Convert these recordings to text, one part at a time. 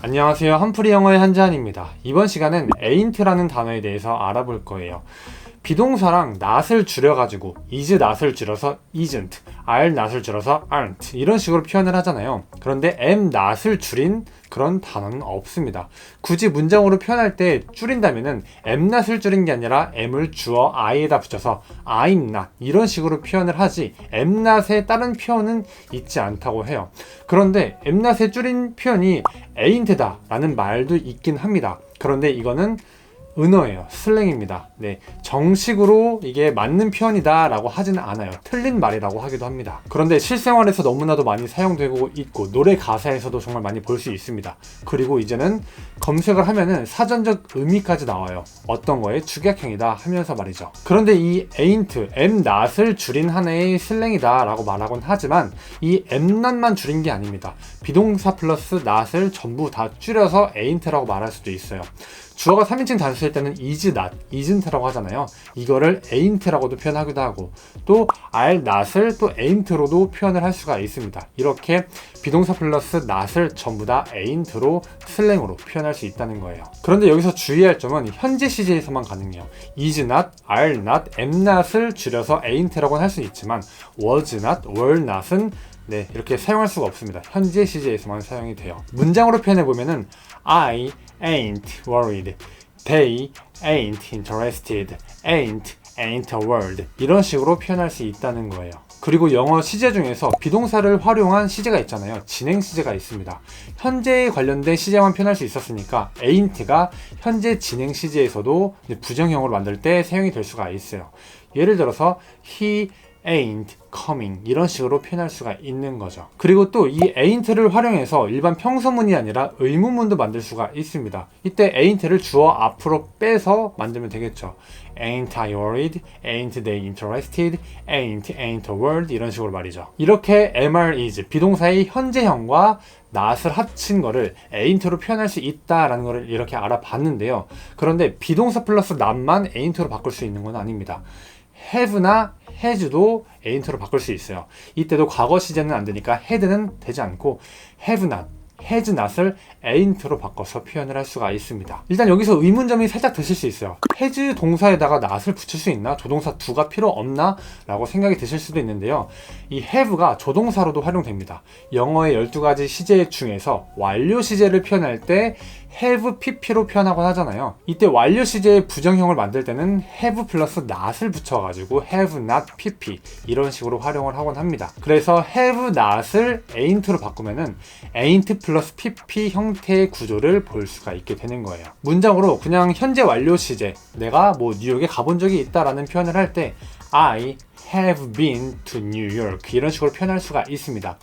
안녕하세요. 한풀이 영어의 한지한입니다. 이번 시간은 ain't라는 단어에 대해서 알아볼 거예요. 비동사랑 not을 줄여가지고 is not을 줄여서 isn't, are not을 줄여서 aren't 이런 식으로 표현을 하잖아요. 그런데 am not을 줄인 그런 단어는 없습니다. 굳이 문장으로 표현할 때 줄인다면은 am not을 줄인 게 아니라 am을 주어 I에다 붙여서 I'm not 이런 식으로 표현을 하지 am not의 다른 표현은 있지 않다고 해요. 그런데 am not의 줄인 표현이 ain't다 라는 말도 있긴 합니다. 그런데 이거는 은어예요. 슬랭입니다. 네, 정식으로 이게 맞는 표현이다 라고 하지는 않아요. 틀린 말이라고 하기도 합니다. 그런데 실생활에서 너무나도 많이 사용되고 있고 노래 가사에서도 정말 많이 볼 수 있습니다. 그리고 이제는 검색을 하면은 사전적 의미까지 나와요. 어떤 거에 축약형이다 하면서 말이죠. 그런데 이 ain't, am not을 줄인 하나의 슬랭이다 라고 말하곤 하지만 이 am not만 줄인 게 아닙니다. 비동사 플러스 not을 전부 다 줄여서 ain't라고 말할 수도 있어요. 주어가 3인칭 단수일 때는 is not, isn't라고 하잖아요. 이거를 ain't라고도 표현하기도 하고 또 are not을 또 ain't로도 표현을 할 수가 있습니다. 이렇게 비동사 플러스 not을 전부 다 ain't로 슬랭으로 표현할 수 있다는 거예요. 그런데 여기서 주의할 점은 현재 시제에서만 가능해요. is not, are not, am not을 줄여서 ain't라고는 할 수 있지만 was not, were not은 네, 이렇게 사용할 수가 없습니다. 현재 시제에서만 사용이 돼요. 문장으로 표현해보면은 I ain't worried, they ain't interested, ain't a word 이런 식으로 표현할 수 있다는 거예요. 그리고 영어 시제 중에서 비동사를 활용한 시제가 있잖아요. 진행 시제가 있습니다. 현재에 관련된 시제만 표현할 수 있었으니까 ain't가 현재 진행 시제에서도 부정형으로 만들 때 사용이 될 수가 있어요. 예를 들어서 he ain't coming 이런 식으로 표현할 수가 있는 거죠. 그리고 또 이 ain't를 활용해서 일반 평서문이 아니라 의문문도 만들 수가 있습니다. 이때 ain't를 주어 앞으로 빼서 만들면 되겠죠. Ain't I worried? Ain't they interested? Ain't a word? 이런 식으로 말이죠. 이렇게 am, is 비동사의 현재형과 not을 합친 거를 ain't로 표현할 수 있다라는 거를 이렇게 알아봤는데요. 그런데 비동사 플러스 not만 ain't로 바꿀 수 있는 건 아닙니다. have나 has도 ain't로 바꿀 수 있어요. 이때도 과거 시제는 안 되니까 had는 되지 않고 have not, has not을 ain't로 바꿔서 표현을 할 수가 있습니다. 일단 여기서 의문점이 살짝 드실 수 있어요. has 동사에다가 not을 붙일 수 있나? 조동사 do가 필요 없나? 라고 생각이 드실 수도 있는데요. 이 have가 조동사로도 활용됩니다. 영어의 12가지 시제 중에서 완료 시제를 표현할 때 have pp로 표현하곤 하잖아요. 이때 완료 시제의 부정형을 만들 때는 have 플러스 not을 붙여가지고 have not pp 이런 식으로 활용을 하곤 합니다. 그래서 have not을 ain't로 바꾸면은 ain't 플러스 pp 형태의 구조를 볼 수가 있게 되는 거예요. 문장으로 그냥 현재 완료 시제, 내가 뭐 뉴욕에 가본 적이 있다라는 표현을 할 때 I have been to New York 이런 식으로 표현할 수가 있습니다.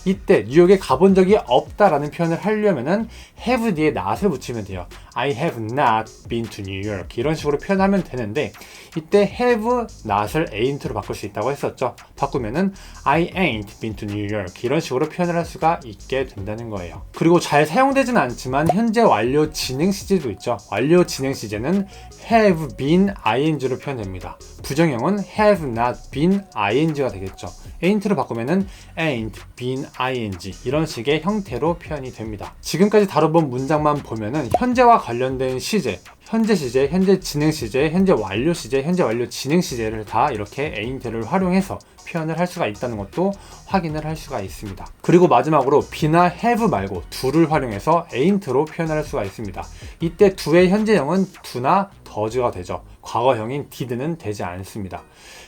이때 뉴욕에 가본 적이 없다라는 표현을 하려면은 have 뒤에 not을 붙이면 돼요. I have not been to New York 이런 식으로 표현하면 되는데 이때 have not을 ain't로 바꿀 수 있다고 했었죠. 바꾸면은 I ain't been to New York 이런 식으로 표현을 할 수가 있게 된다는 거예요. 그리고 잘 사용되진 않지만 현재 완료 진행 시제도 있죠. 완료 진행 시제는 have been ing로 표현됩니다. 부정형은 have not been ing가 되겠죠. ain't로 바꾸면은 ain't been ing 이런 식의 형태로 표현이 됩니다. 지금까지 다뤄본 문장만 보면은 현재와 관련된 시제, 현재 시제, 현재 진행 시제, 현재 완료 시제, 현재 완료 진행 시제를 다 이렇게 ain't를 활용해서 표현을 할 수가 있다는 것도 확인을 할 수가 있습니다. 그리고 마지막으로 be나 have 말고 do를 활용해서 ain't로 표현할 수가 있습니다. 이때 do의 현재형은 do나 does가 되죠. 과거형인 did는 되지 않습니다.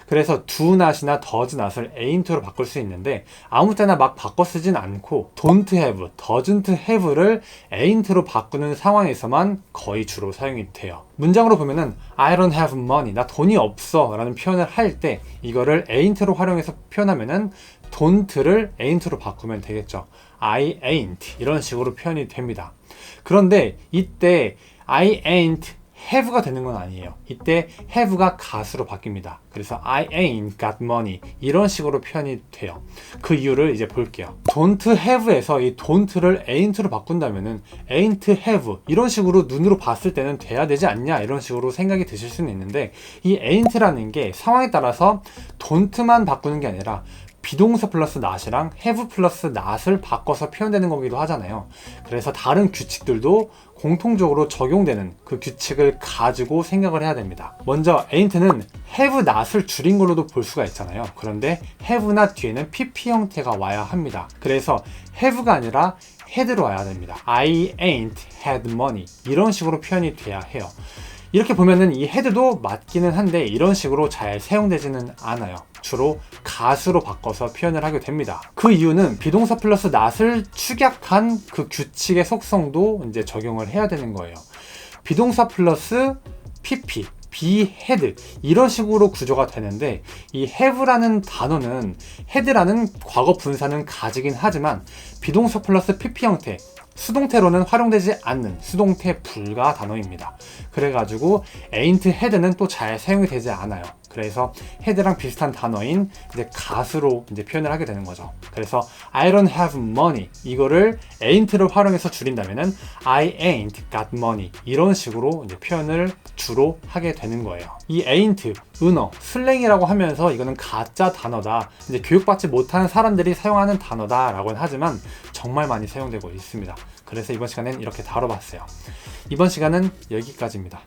그래서 do not이나 does not을 ain't로 바꿀 수 있는데 아무 때나 막 바꿔 쓰진 않고 don't have, doesn't have를 ain't로 바꾸는 상황에서만 거의 주로 사용이 돼요. 문장으로 보면은 I don't have money, 나 돈이 없어 라는 표현을 할 때 이거를 ain't로 활용해서 표현하면은 don't를 ain't로 바꾸면 되겠죠. I ain't 이런 식으로 표현이 됩니다. 그런데 이때 I ain't have가 되는 건 아니에요. 이때 have가 got으로 바뀝니다. 그래서 I ain't got money 이런 식으로 표현이 돼요. 그 이유를 이제 볼게요. don't have에서 이 don't를 ain't로 바꾼다면은 ain't have 이런 식으로 눈으로 봤을 때는 돼야 되지 않냐 이런 식으로 생각이 드실 수는 있는데 이 ain't라는 게 상황에 따라서 don't만 바꾸는 게 아니라 비동사 플러스 not이랑 have 플러스 not을 바꿔서 표현되는 거기도 하잖아요. 그래서 다른 규칙들도 공통적으로 적용되는 그 규칙을 가지고 생각을 해야 됩니다. 먼저 ain't는 have not을 줄인 걸로도 볼 수가 있잖아요. 그런데 have not 뒤에는 pp 형태가 와야 합니다. 그래서 have가 아니라 had로 와야 됩니다. I ain't had money 이런 식으로 표현이 돼야 해요. 이렇게 보면은 이 had도 맞기는 한데 이런 식으로 잘 사용되지는 않아요. 주로 가수로 바꿔서 표현을 하게 됩니다. 그 이유는 비동사 플러스 not을 축약한 그 규칙의 속성도 이제 적용을 해야 되는 거예요. 비동사 플러스 pp, be had 이런 식으로 구조가 되는데 이 have라는 단어는 had라는 과거 분사는 가지긴 하지만 비동사 플러스 pp 형태 수동태로는 활용되지 않는 수동태 불가 단어입니다. 그래가지고 ain't had는 또 잘 사용이 되지 않아요. 그래서 had랑 비슷한 단어인 이제 gat으로 이제 표현을 하게 되는 거죠. 그래서 I don't have money 이거를 ain't를 활용해서 줄인다면은 I ain't got money 이런 식으로 이제 표현을 주로 하게 되는 거예요. 이 ain't 은어 슬랭이라고 하면서 이거는 가짜 단어다. 이제 교육받지 못하는 사람들이 사용하는 단어다라고는 하지만 정말 많이 사용되고 있습니다. 그래서 이번 시간엔 이렇게 다뤄봤어요. 이번 시간은 여기까지입니다.